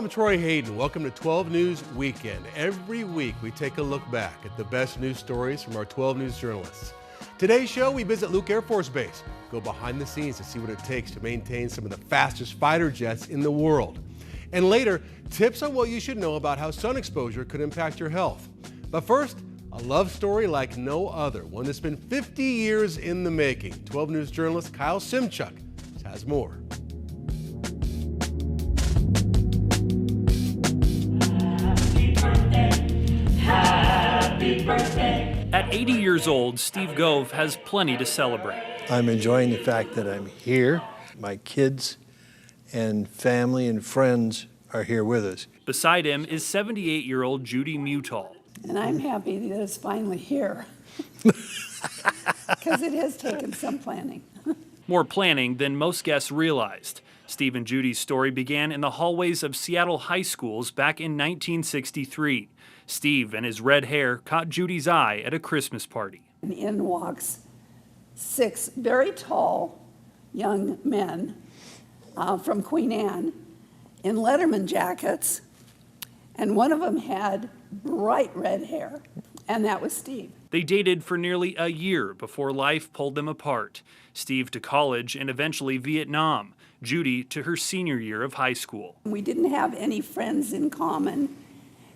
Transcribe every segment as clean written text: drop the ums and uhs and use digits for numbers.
I'm Troy Hayden. Welcome to 12 News Weekend. Every week we take a look back at the best news stories from our 12 News journalists. Today's show, we visit Luke Air Force Base, go behind the scenes to see what it takes to maintain some of the fastest fighter jets in the world. And later, tips on what you should know about how sun exposure could impact your health. But first, a love story like no other, one that's been 50 years in the making. 12 News journalist Kyle Simchuk has more. Happy birthday. At 80 years old, Steve Gove has plenty to celebrate. I'm enjoying the fact that I'm here. My kids and family and friends are here with us. Beside him is 78-year-old Judy Mutall. And I'm happy that it's finally here, because it has taken some planning. More planning than most guests realized. Steve and Judy's story began in the hallways of Seattle high schools back in 1963. Steve and his red hair caught Judy's eye at a Christmas party. And in walks 6 very tall young men from Queen Anne in Letterman jackets, and one of them had bright red hair, and that was Steve. They dated for nearly a year before life pulled them apart. Steve to college and eventually Vietnam. Judy to her senior year of high school. We didn't have any friends in common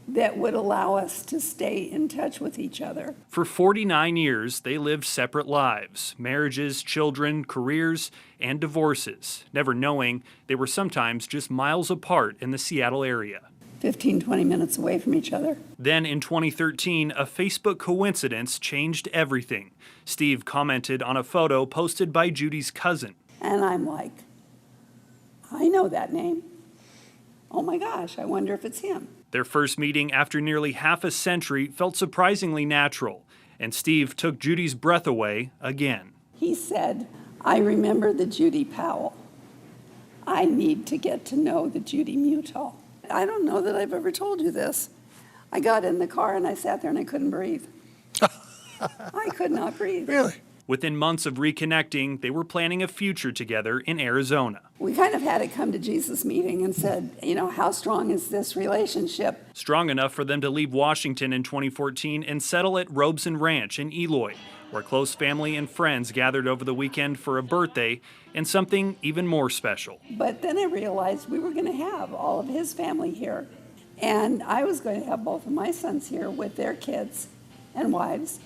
that would allow us to stay in touch with each other. For 49 years, they lived separate lives, marriages, children, careers, and divorces, never knowing they were sometimes just miles apart in the Seattle area. 15, 20 minutes away from each other. Then in 2013, a Facebook coincidence changed everything. Steve commented on a photo posted by Judy's cousin. And I'm like, I know that name. Oh my gosh, I wonder if it's him. Their first meeting after nearly half a century felt surprisingly natural, and Steve took Judy's breath away again. He said, I remember the Judy Powell. I need to get to know the Judy Mutall. I don't know that I've ever told you this. I got in the car and I sat there and I couldn't breathe. I could not breathe. Really? Within months of reconnecting, they were planning a future together in Arizona. We kind of had a come to Jesus meeting and said, how strong is this relationship? Strong enough for them to leave Washington in 2014 and settle at Robeson Ranch in Eloy, where close family and friends gathered over the weekend for a birthday and something even more special. But then I realized we were going to have all of his family here. And I was going to have both of my sons here with their kids and wives.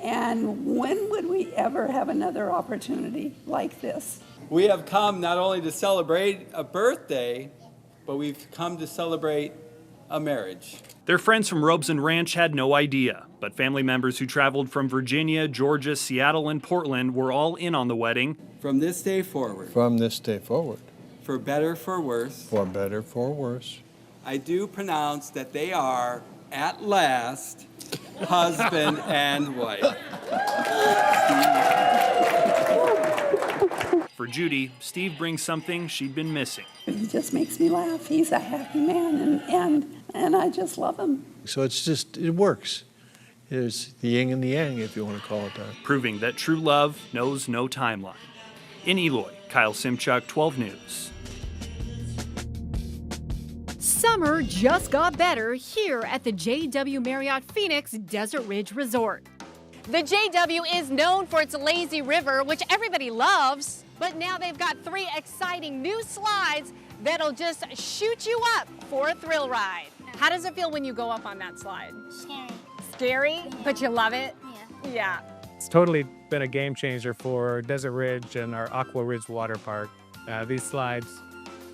And when would we ever have another opportunity like this? We have come not only to celebrate a birthday, but we've come to celebrate a marriage. Their friends from Robeson Ranch had no idea, but family members who traveled from Virginia, Georgia, Seattle, and Portland were all in on the wedding. From this day forward. From this day forward. For better, for worse. For better, for worse. I do pronounce that they are, at last, husband and wife. For Judy, Steve brings something she'd been missing. He just makes me laugh. He's a happy man, and I just love him. So it works. There's the yin and the yang, if you want to call it that. Proving that true love knows no timeline. In Eloy, Kyle Simchuk, 12 News. Summer just got better here at the JW Marriott Phoenix Desert Ridge Resort. The JW is known for its lazy river, which everybody loves, but now they've got 3 exciting new slides that'll just shoot you up for a thrill ride. How does it feel when you go up on that slide? Scary. Scary, but you love it? Yeah. Yeah. It's totally been a game changer for Desert Ridge and our Aqua Ridge Water Park. These slides,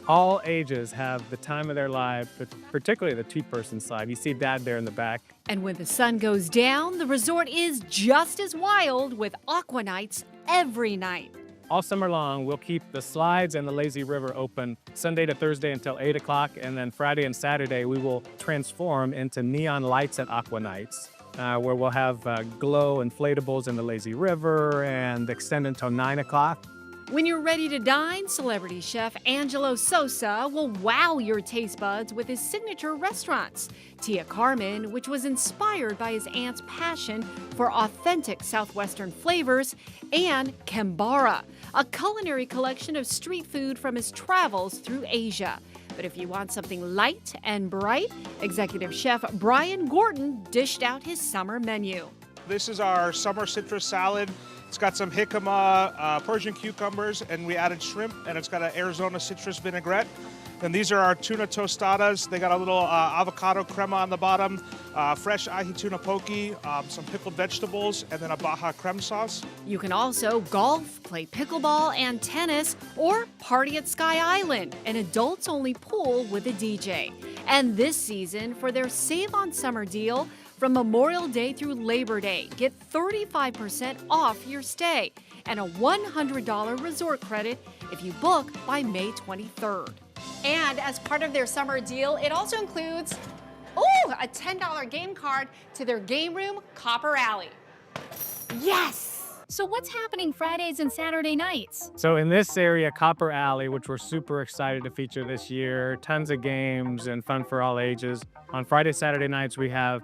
all ages have the time of their life, but particularly the 2-person slide. You see Dad there in the back. And when the sun goes down, the resort is just as wild with aqua nights every night. All summer long, we'll keep the slides and the lazy river open Sunday to Thursday until 8 o'clock, and then Friday and Saturday we will transform into neon lights at Aqua Nights, where we'll have glow inflatables in the lazy river and extend until 9 o'clock. When you're ready to dine, celebrity chef Angelo Sosa will wow your taste buds with his signature restaurants. Tia Carmen, which was inspired by his aunt's passion for authentic Southwestern flavors, and Kambara, a culinary collection of street food from his travels through Asia. But if you want something light and bright, executive chef Brian Gordon dished out his summer menu. This is our summer citrus salad. It's got some jicama, Persian cucumbers, and we added shrimp, and it's got an Arizona citrus vinaigrette. And these are our tuna tostadas. They got a little avocado crema on the bottom, fresh ahi tuna poke, some pickled vegetables, and then a Baja creme sauce. You can also golf, play pickleball and tennis, or party at Sky Island, an adults-only pool with a DJ. And this season, for their Save on Summer deal, from Memorial Day through Labor Day, get 35% off your stay and a $100 resort credit if you book by May 23rd. And as part of their summer deal, it also includes, a $10 game card to their game room, Copper Alley. Yes! So what's happening Fridays and Saturday nights? So in this area, Copper Alley, which we're super excited to feature this year, tons of games and fun for all ages. On Friday, Saturday nights, we have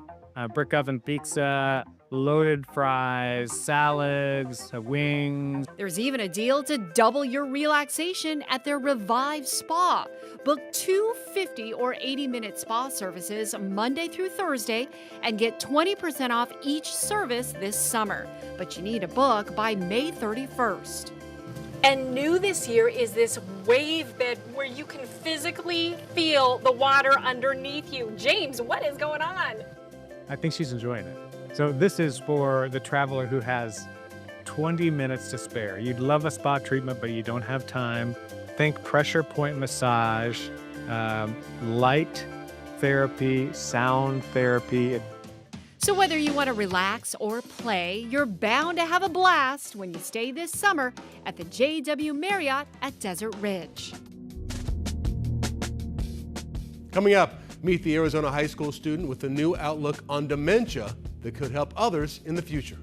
brick oven pizza, loaded fries, salads, wings. There's even a deal to double your relaxation at their Revive Spa. Book 2 50 or 80-minute spa services Monday through Thursday and get 20% off each service this summer. But you need a book by May 31st. And new this year is this wave bed where you can physically feel the water underneath you. James, what is going on? I think she's enjoying it. So this is for the traveler who has 20 minutes to spare. You'd love a spa treatment, but you don't have time. Think pressure point massage, light therapy, sound therapy. So whether you want to relax or play, you're bound to have a blast when you stay this summer at the JW Marriott at Desert Ridge. Coming up, meet the Arizona high school student with a new outlook on dementia that could help others in the future.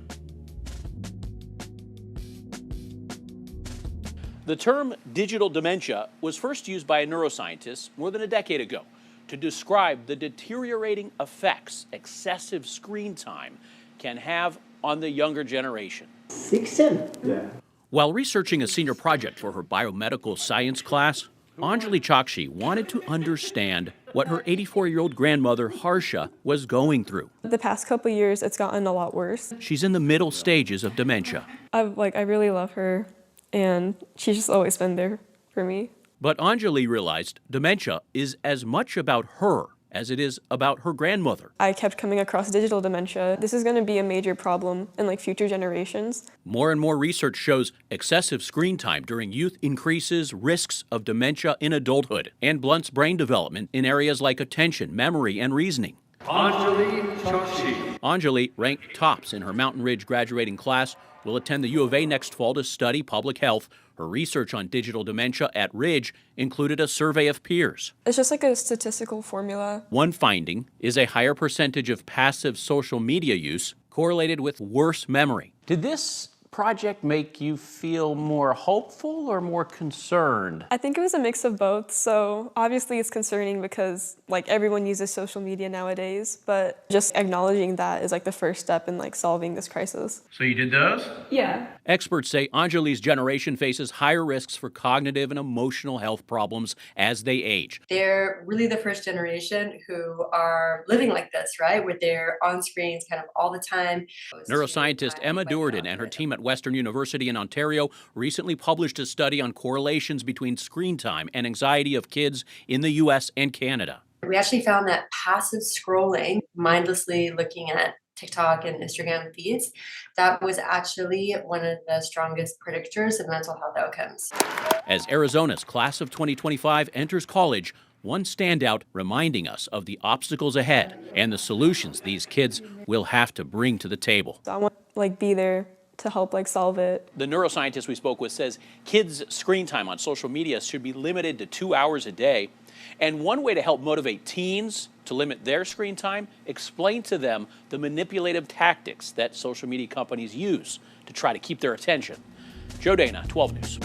The term digital dementia was first used by a neuroscientist more than a decade ago to describe the deteriorating effects excessive screen time can have on the younger generation. 16. Yeah. While researching a senior project for her biomedical science class, Anjali Chakshi wanted to understand what her 84-year-old grandmother, Harsha, was going through. The past couple years, it's gotten a lot worse. She's in the middle stages of dementia. I really love her, and she's just always been there for me. But Anjali realized dementia is as much about her as it is about her grandmother. I kept coming across digital dementia. This is going to be a major problem in future generations. More and more research shows excessive screen time during youth increases risks of dementia in adulthood and blunts brain development in areas like attention, memory, and reasoning. Anjali, ranked tops in her Mountain Ridge graduating class, will attend the U of A next fall to study public health. Her research on digital dementia at Ridge included a survey of peers. It's just a statistical formula. One finding is a higher percentage of passive social media use correlated with worse memory. Did this project make you feel more hopeful or more concerned? I think it was a mix of both. So obviously it's concerning because everyone uses social media nowadays, but just acknowledging that is the first step in solving this crisis. So you did those? Yeah. Experts say Anjali's generation faces higher risks for cognitive and emotional health problems as they age. They're really the first generation who are living like this, right? Where they're on screens kind of all the time. Neuroscientist Emma Dourdan and her team at Western University in Ontario recently published a study on correlations between screen time and anxiety of kids in the U.S. and Canada. We actually found that passive scrolling, mindlessly looking at TikTok and Instagram feeds, that was actually one of the strongest predictors of mental health outcomes. As Arizona's class of 2025 enters college, one standout reminding us of the obstacles ahead and the solutions these kids will have to bring to the table. So I want to be there to help solve it. The neuroscientist we spoke with says kids' screen time on social media should be limited to 2 hours a day. And one way to help motivate teens to limit their screen time, explain to them the manipulative tactics that social media companies use to try to keep their attention. Joe Dana, 12 News.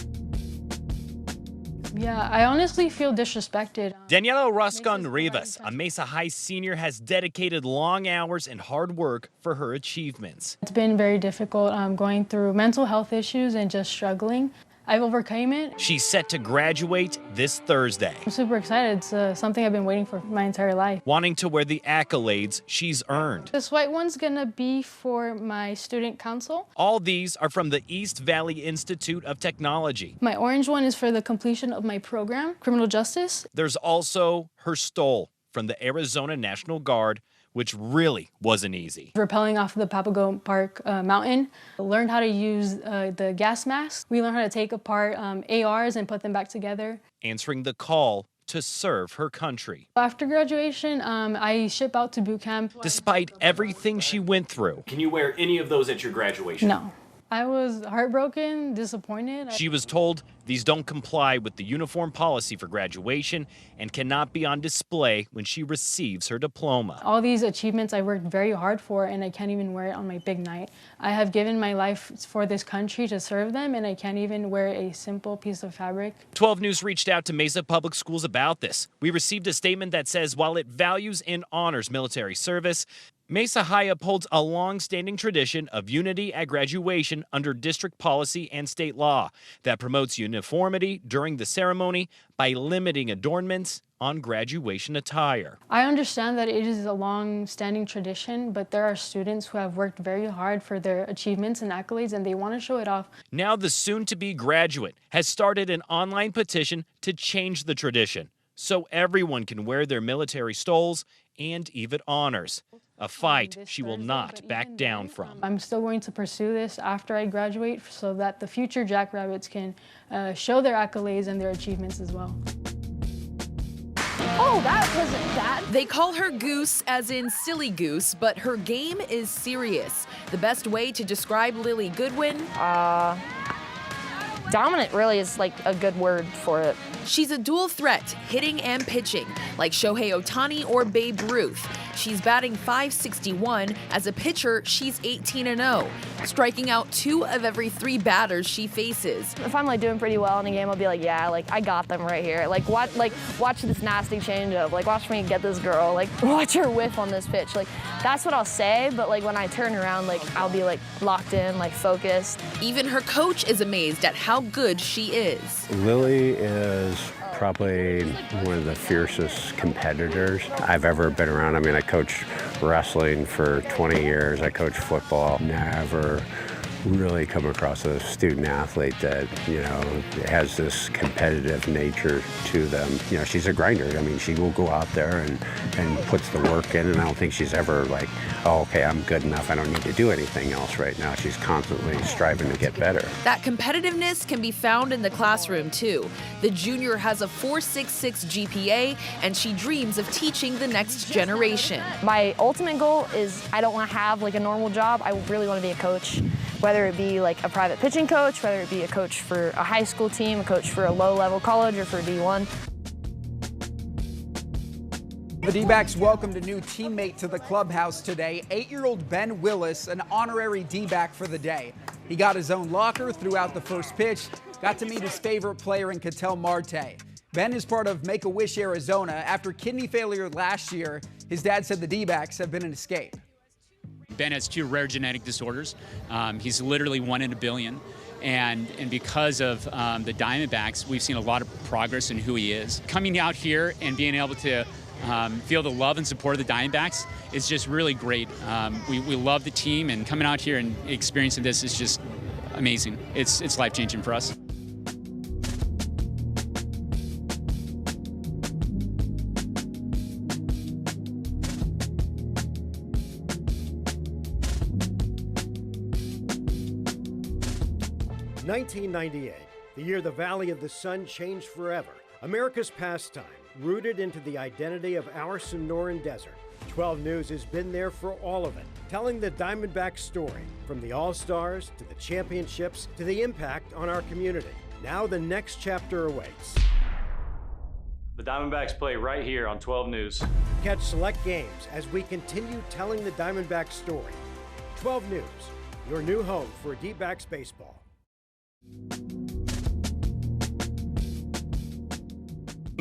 Yeah, I honestly feel disrespected. Daniela Rascon-Rivas, a Mesa High senior, has dedicated long hours and hard work for her achievements. It's been very difficult going through mental health issues and just struggling. I've overcome it. She's set to graduate this Thursday, I'm super excited. It's something I've been waiting for my entire life. wanting to wear the accolades she's earned. This white one's gonna be for my student council. All these are from the East Valley Institute of Technology. My orange one is for the completion of my program, criminal justice. There's also her stole from the Arizona National Guard, which really wasn't easy. Rappelling off the Papago Park mountain. Learned how to use the gas mask. We learned how to take apart ARs and put them back together. Answering the call to serve her country. After graduation, I ship out to boot camp. Despite everything she went through. Can you wear any of those at your graduation? No. I was heartbroken, disappointed. She was told these don't comply with the uniform policy for graduation and cannot be on display when she receives her diploma. All these achievements I worked very hard for, and I can't even wear it on my big night. I have given my life for this country to serve them, and I can't even wear a simple piece of fabric. 12 News reached out to Mesa Public Schools about this. We received a statement that says while it values and honors military service, Mesa High upholds a long-standing tradition of unity at graduation under district policy and state law that promotes uniformity during the ceremony by limiting adornments on graduation attire. I understand that it is a long-standing tradition, but there are students who have worked very hard for their achievements and accolades, and they want to show it off. Now the soon-to-be graduate has started an online petition to change the tradition so everyone can wear their military stoles and even honors. A fight she will not back down from. I'm still going to pursue this after I graduate so that the future Jackrabbits can show their accolades and their achievements as well. Oh, that wasn't that. They call her Goose as in silly goose, but her game is serious. The best way to describe Lily Goodwin? Dominant really is like a good word for it. She's a dual threat, hitting and pitching, like Shohei Ohtani or Babe Ruth. She's batting .561. As a pitcher, she's 18-0, striking out 2 of every 3 batters she faces. If I'm like doing pretty well in a game, I'll be like, yeah, like I got them right here. Like watch this nasty changeup. Like watch me get this girl. Like watch her whiff on this pitch. Like that's what I'll say. But like when I turn around, like I'll be like locked in, like focused. Even her coach is amazed at how good she is. Lily is probably one of the fiercest competitors I've ever been around. I mean, I coached wrestling for 20 years. I coached football. Never really come across a student athlete that, has this competitive nature to them. She's a grinder. I mean, she will go out there and puts the work in, and I don't think she's ever like, oh, okay, I'm good enough. I don't need to do anything else right now. She's constantly striving to get better. That competitiveness can be found in the classroom, too. The junior has a 4.66 GPA, and she dreams of teaching the next generation. My ultimate goal is I don't want to have like a normal job. I really want to be a coach. Whether it be like a private pitching coach, whether it be a coach for a high school team, a coach for a low-level college, or for D1. The D-backs welcomed a new teammate to the clubhouse today, 8-year-old Ben Willis, an honorary D-back for the day. He got his own locker throughout the first pitch, got to meet his favorite player in Ketel Marte. Ben is part of Make-A-Wish Arizona. After kidney failure last year, his dad said the D-backs have been an escape. Ben has 2 rare genetic disorders. He's literally 1 in a billion. And because of the Diamondbacks, we've seen a lot of progress in who he is. Coming out here and being able to feel the love and support of the Diamondbacks is just really great. We love the team, and coming out here and experiencing this is just amazing. It's life-changing for us. (1998), the year the Valley of the Sun changed forever. America's pastime, rooted into the identity of our Sonoran Desert. 12 News has been there for all of it, telling the Diamondbacks story, from the All-Stars to the championships to the impact on our community. Now the next chapter awaits. The Diamondbacks play right here on 12 News. Catch select games as we continue telling the Diamondbacks story. 12 News, your new home for D-backs baseball.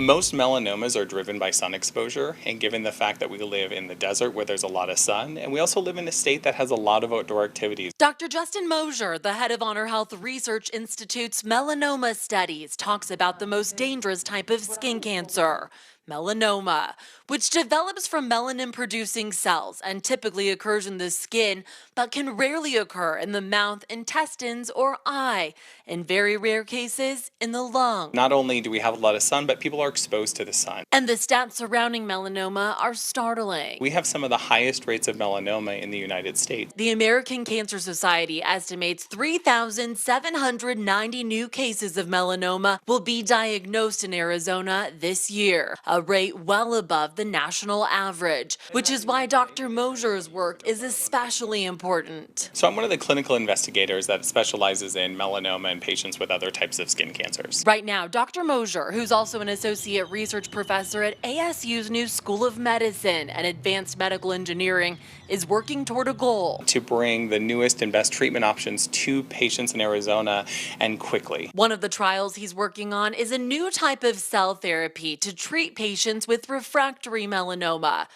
Most melanomas are driven by sun exposure, and given the fact that we live in the desert where there's a lot of sun, and we also live in a state that has a lot of outdoor activities. Dr. Justin Mosier, the head of Honor Health Research Institute's melanoma studies, talks about the most dangerous type of skin cancer, melanoma, which develops from melanin-producing cells and typically occurs in the skin, but can rarely occur in the mouth, intestines, or eye. In very rare cases, in the lung. Not only do we have a lot of sun, but people are exposed to the sun. And the stats surrounding melanoma are startling. We have some of the highest rates of melanoma in the United States. The American Cancer Society estimates 3,790 new cases of melanoma will be diagnosed in Arizona this year, a rate well above the national average, which is why Dr. Mosier's work is especially important. So I'm one of the clinical investigators that specializes in melanoma in patients with other types of skin cancers. Right now, Dr. Mosier, who's also an associate research professor at ASU's new School of Medicine and Advanced Medical Engineering, is working toward a goal to bring the newest and best treatment options to patients in Arizona and quickly. One of the trials he's working on is a new type of cell therapy to treat patients with refractory melanoma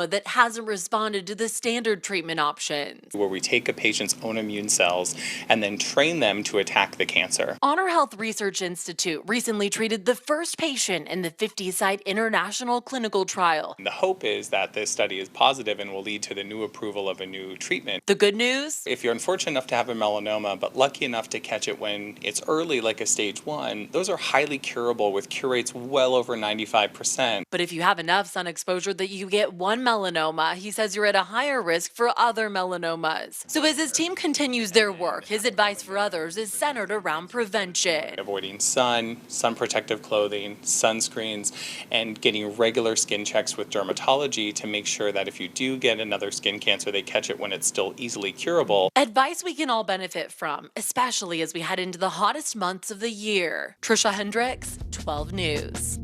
that hasn't responded to the standard treatment options. Where we take a patient's own immune cells and then train them to attack the cancer. Honor Health Research Institute recently treated the first patient in the 50-site international clinical trial. The hope is that this study is positive and will lead to the new approval of a new treatment. The good news? If you're unfortunate enough to have a melanoma, but lucky enough to catch it when it's early, like a stage 1, those are highly curable with cure rates well over 95%. But if you have enough sun exposure that you get one melanoma, he says you're at a higher risk for other melanomas. So as his team continues their work, his advice for others is centered around prevention. Avoiding sun protective clothing, sunscreens, and getting regular skin checks with dermatology to make sure that if you do get another skin cancer, they catch it when it's still easily curable. Advice we can all benefit from, especially as we head into the hottest months of the year. Trisha Hendricks, 12 News.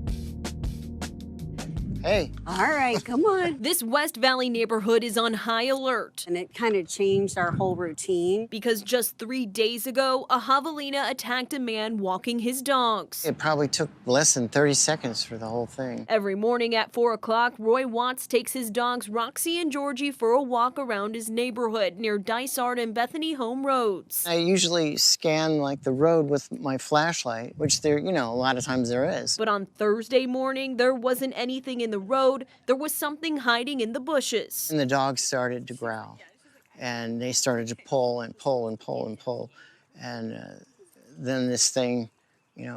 Hey. All right, come on. This West Valley neighborhood is on high alert. And it kind of changed our whole routine. Because just 3 days ago, a Havalina attacked a man walking his dogs. It probably took less than 30 seconds for the whole thing. Every morning at 4 o'clock, Roy Watts takes his dogs Roxy and Georgie for a walk around his neighborhood near Dysart and Bethany Home Roads. I usually scan like the road with my flashlight, which there, a lot of times there is. But on Thursday morning, there wasn't anything in the road. There was something hiding in the bushes. And the dogs started to growl, and they started to pull and pull and pull and pull. And then this thing,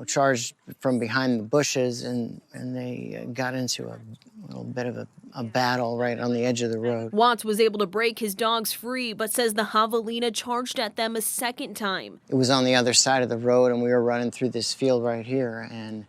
charged from behind the bushes, and they got into a little bit of a battle right on the edge of the road. Watts was able to break his dogs free, but says the Havalina charged at them a second time. It was on the other side of the road, and we were running through this field right here, and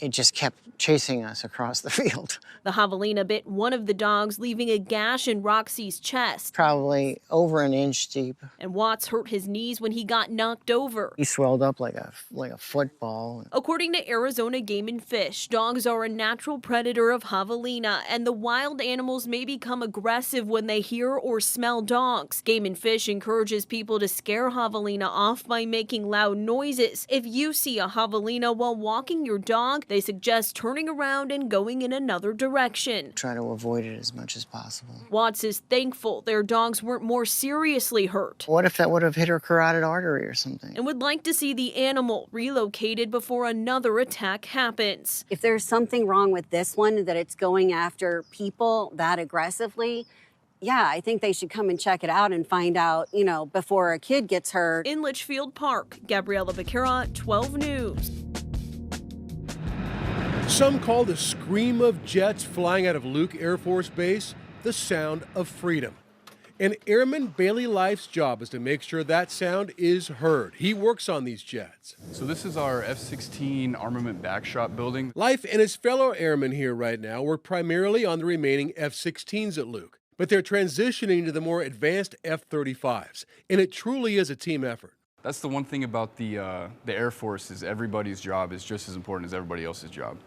it just kept chasing us across the field. The Havalina bit one of the dogs, leaving a gash in Roxy's chest. Probably over an inch deep. And Watts hurt his knees when he got knocked over. He swelled up like a football. According to Arizona Game and Fish, dogs are a natural predator of Havalina, and the wild animals may become aggressive when they hear or smell dogs. Game and Fish encourages people to scare Havalina off by making loud noises. If you see a Havalina while walking your dog, they suggest turning around and going in another direction. Try to avoid it as much as possible. Watts is thankful their dogs weren't more seriously hurt. What if that would have hit her carotid artery or something? And would like to see the animal relocated before another attack happens. If there's something wrong with this one, that it's going after people that aggressively, yeah, I think they should come and check it out and find out, before a kid gets hurt. In Litchfield Park, Gabriella Becerra, 12 News. Some call the scream of jets flying out of Luke Air Force Base the sound of freedom. And Airman Bailey Life's job is to make sure that sound is heard. He works on these jets. So this is our F-16 armament backshot building. Life and his fellow airmen here right now work primarily on the remaining F-16s at Luke, but they're transitioning to the more advanced F-35s, and it truly is a team effort. That's the one thing about the Air Force is everybody's job is just as important as everybody else's job.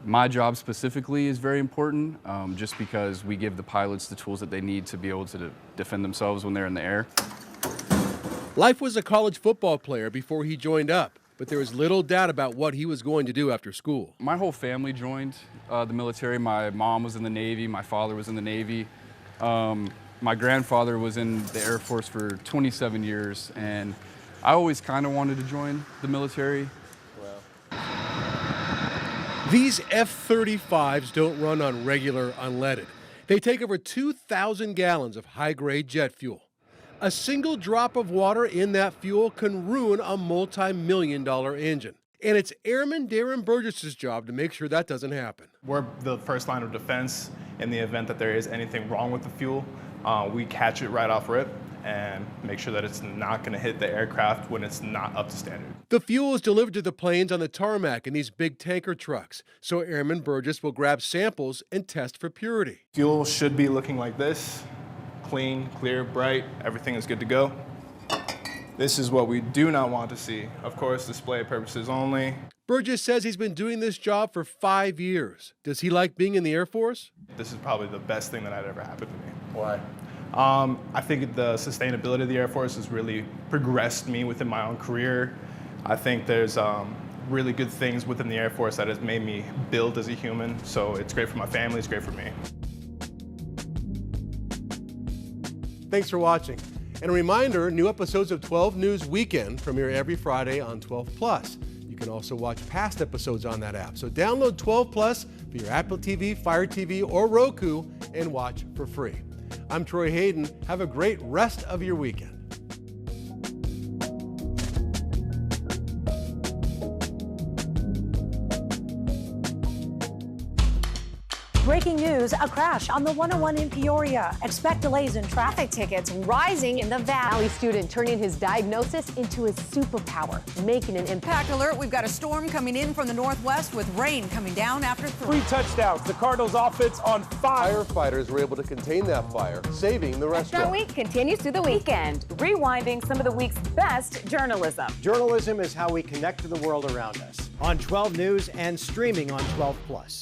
My job specifically is very important just because we give the pilots the tools that they need to be able to defend themselves when they're in the air. Life was a college football player before he joined up. but there was little doubt about what he was going to do after school. My whole family joined the military. My mom was in the Navy, my father was in the Navy. My grandfather was in the Air Force for 27 years, and I always kind of wanted to join the military. These F-35s don't run on regular unleaded. They take over 2,000 gallons of high-grade jet fuel. A single drop of water in that fuel can ruin a multi-million-dollar engine. And it's Airman Darren Burgess's job to make sure that doesn't happen. We're the first line of defense in the event that there is anything wrong with the fuel. We catch it right off rip and make sure that it's not going to hit the aircraft when it's not up to standard. The fuel is delivered to the planes on the tarmac in these big tanker trucks, so Airman Burgess will grab samples and test for purity. Fuel should be looking like this: clean, clear, bright, everything is good to go. This is what we do not want to see. Of course, display purposes only. Burgess says he's been doing this job for 5 years. Does he like being in the Air Force? This is probably the best thing that had ever happened to me. Why? I think the sustainability of the Air Force has really progressed me within my own career. I think there's really good things within the Air Force that has made me build as a human. So it's great for my family, it's great for me. Thanks for watching. And a reminder, new episodes of 12 News Weekend premiere every Friday on 12 Plus. You can also watch past episodes on that app. So download 12 Plus for your Apple TV, Fire TV, or Roku and watch for free. I'm Troy Hayden. Have a great rest of your weekend. Breaking news, a crash on the 101 in Peoria. Expect delays in traffic, tickets rising in the valley. Student turning his diagnosis into his superpower, making an impact. Alert, we've got a storm coming in from the northwest with rain coming down after 3 touchdowns. The Cardinals offense on fire. Firefighters were able to contain that fire, saving the restaurant. Our week continues through the weekend, rewinding some of the week's best journalism. Journalism is how we connect to the world around us. On 12 News and streaming on 12 Plus.